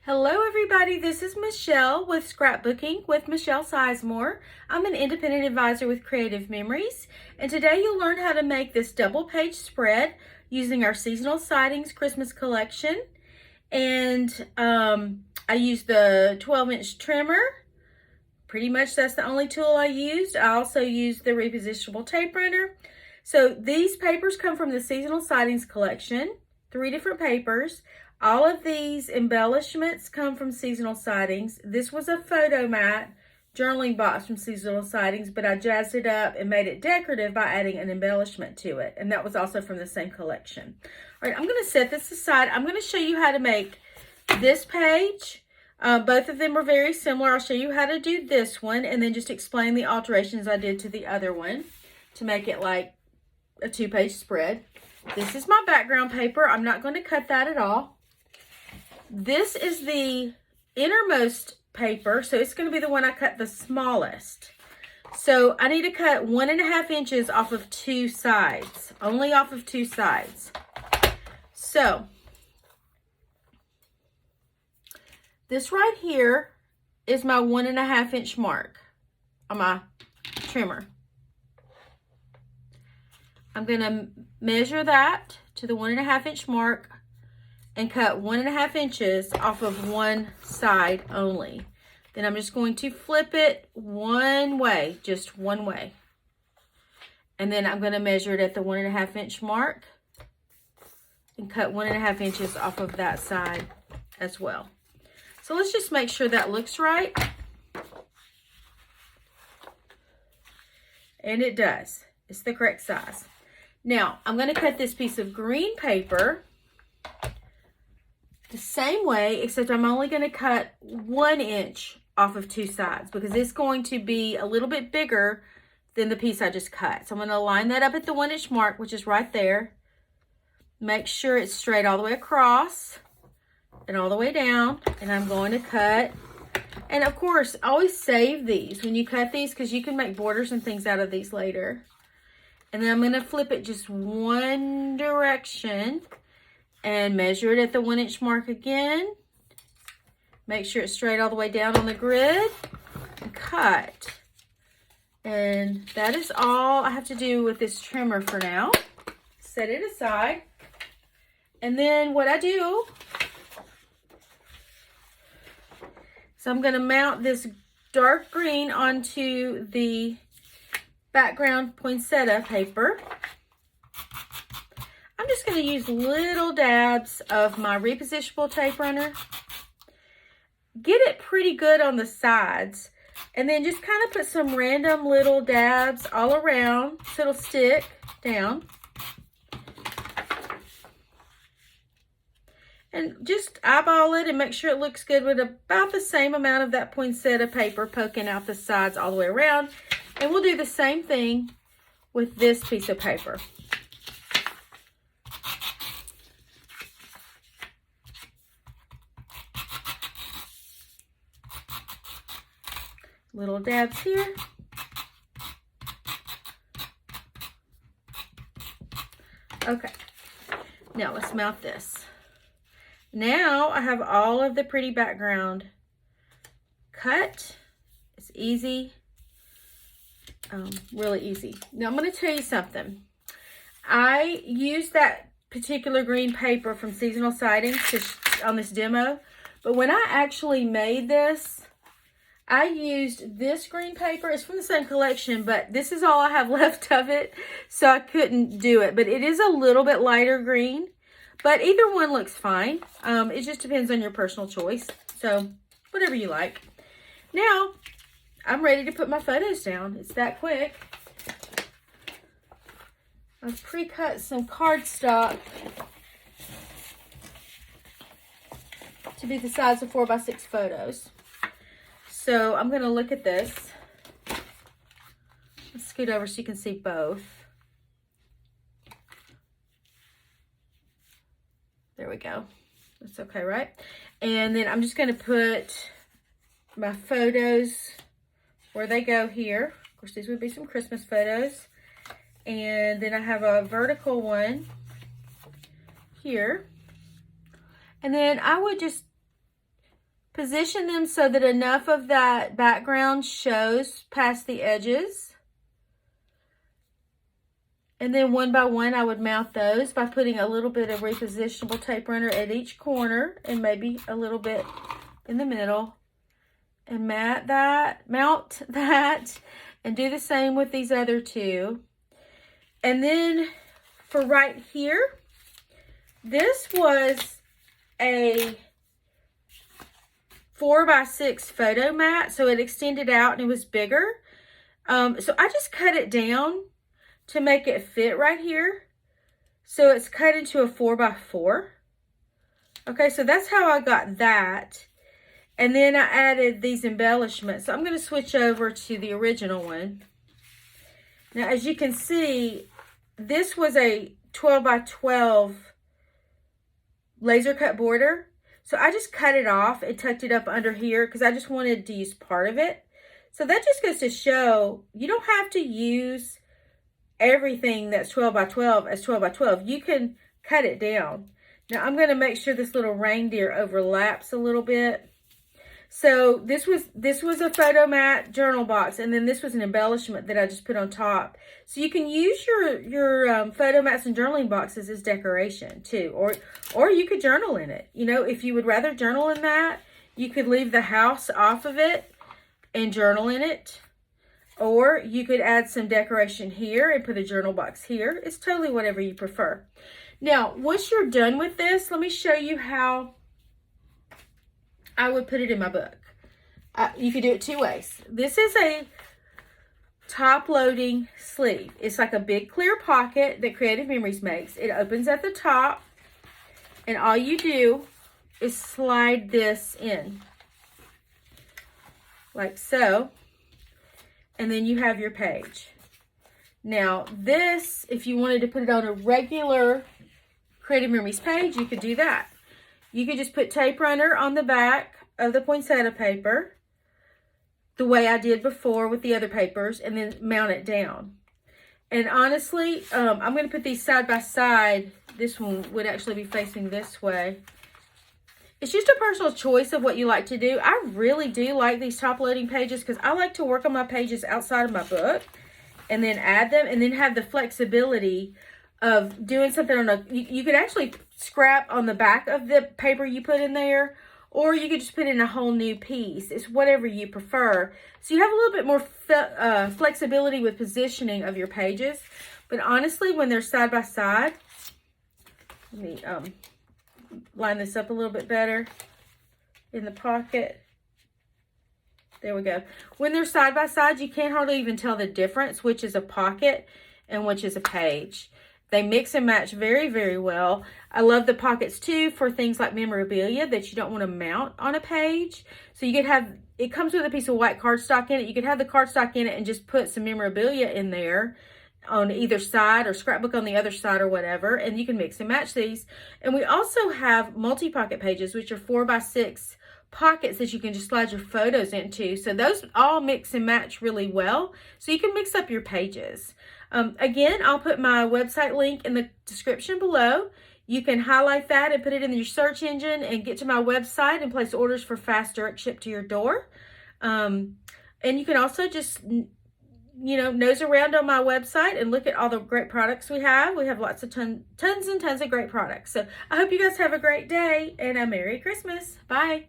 Hello everybody, this is Michelle with Scrapbooking with Michelle Sizemore. I'm an independent advisor with Creative Memories, and today you'll learn how to make this double page spread using our Seasonal Sightings Christmas collection. And I used the 12-inch trimmer. Pretty much that's the only tool I used. I also used the repositionable tape runner. So these papers come from the Seasonal Sightings collection, 3 different papers. All of these embellishments come from Seasonal Sightings. This was a photo mat journaling box from Seasonal Sightings, but I jazzed it up and made it decorative by adding an embellishment to it. And that was also from the same collection. All right, I'm going to set this aside. I'm going to show you how to make this page. Both of them are very similar. I'll show you how to do this one and then just explain the alterations I did to the other one to make it like a 2-page spread. This is my background paper. I'm not going to cut that at all. This is the innermost paper, so it's going to be the one I cut the smallest. So I need to cut 1.5 inches off of 2 sides, only off of 2 sides. So this right here is my 1.5 inch mark on my trimmer. I'm going to measure that to the 1.5 inch mark and cut 1.5 inches off of one side only. Then I'm just going to flip it one way, just one way. And then I'm going to measure it at the 1.5 inch mark and cut 1.5 inches off of that side as well. So let's just make sure that looks right. And it does. It's the correct size. Now, I'm going to cut this piece of green paper the same way, except I'm only going to cut 1 inch off of 2 sides because it's going to be a little bit bigger than the piece I just cut. So I'm going to line that up at the 1 inch mark, which is right there. Make sure it's straight all the way across and all the way down. And I'm going to cut. And of course, always save these when you cut these because you can make borders and things out of these later. And then I'm going to flip it just one direction and measure it at the 1 inch mark again. Make sure it's straight all the way down on the grid and cut. And that is all I have to do with this trimmer for now. Set it aside. And then what I do, so I'm going to mount this dark green onto the background poinsettia paper. I'm just going to use little dabs of my repositionable tape runner. Get it pretty good on the sides. And then just kind of put some random little dabs all around so it'll stick down. And just eyeball it and make sure it looks good with about the same amount of that poinsettia paper poking out the sides all the way around. And we'll do the same thing with this piece of paper. Little dabs here. Okay, now let's mount this. Now I have all of the pretty background cut. It's easy, really easy. Now I'm going to tell you something. I used that particular green paper from Seasonal Sightings on this demo, but when I actually made this, I used this green paper. It's from the same collection, but this is all I have left of it, so I couldn't do it. But it is a little bit lighter green, but either one looks fine. It just depends on your personal choice, so whatever you like. Now, I'm ready to put my photos down. It's that quick. I've pre-cut some cardstock to be the size of 4x6 photos. So I'm going to look at this. Let's scoot over so you can see both. There we go. That's okay, right? And then I'm just going to put my photos where they go here. Of course, these would be some Christmas photos. And then I have a vertical one here. And then I would just Position them so that enough of that background shows past the edges. And then one by one, I would mount those by putting a little bit of repositionable tape runner at each corner and maybe a little bit in the middle. And mount that, and do the same with these other two. And then for right here, this was a 4x6 photo mat, so it extended out and it was bigger. So I just cut it down to make it fit right here. So it's cut into a 4x4. Okay, so that's how I got that. And then I added these embellishments. So I'm going to switch over to the original one. Now, as you can see, this was a 12x12 laser cut border. So I just cut it off and tucked it up under here because I just wanted to use part of it. So that just goes to show you don't have to use everything that's 12x12 as 12x12. You can cut it down. Now I'm going to make sure this little reindeer overlaps a little bit. So this was a photo mat journal box, and then this was an embellishment that I just put on top. So you can use your photo mats and journaling boxes as decoration too, or you could journal in it. You know, if you would rather journal in that, you could leave the house off of it and journal in it, or you could add some decoration here and put a journal box here. It's totally whatever you prefer. Now, once you're done with this, let me show you how I would put it in my book. You could do it two ways. This is a top loading sleeve. It's like a big clear pocket that Creative Memories makes. It opens at the top, and all you do is slide this in like so, and then you have your page. Now this, if you wanted to put it on a regular Creative Memories page, you could do that. You could just put tape runner on the back of the poinsettia paper, the way I did before with the other papers, and then mount it down. And honestly, I'm going to put these side by side. This one would actually be facing this way. It's just a personal choice of what you like to do. I really do like these top loading pages because I like to work on my pages outside of my book and then add them and then have the flexibility of doing something on a, you could actually scrap on the back of the paper you put in there, or you could just put in a whole new piece. It's whatever you prefer. So you have a little bit more flexibility with positioning of your pages. But honestly, when they're side by side, let me line this up a little bit better in the pocket. There we go. When they're side by side, you can't hardly even tell the difference, which is a pocket and which is a page. They mix and match very, very well. I love the pockets too for things like memorabilia that you don't want to mount on a page. So you could have, it comes with a piece of white cardstock in it. You could have the cardstock in it and just put some memorabilia in there on either side, or scrapbook on the other side, or whatever. And you can mix and match these. And we also have multi-pocket pages, which are 4x6 pockets that you can just slide your photos into. So those all mix and match really well. So you can mix up your pages. Again, I'll put my website link in the description below. You can highlight that and put it in your search engine and get to my website and place orders for fast direct ship to your door. And you can also just, you know, nose around on my website and look at all the great products we have. We have lots of tons and tons of great products. So I hope you guys have a great day and a Merry Christmas. Bye.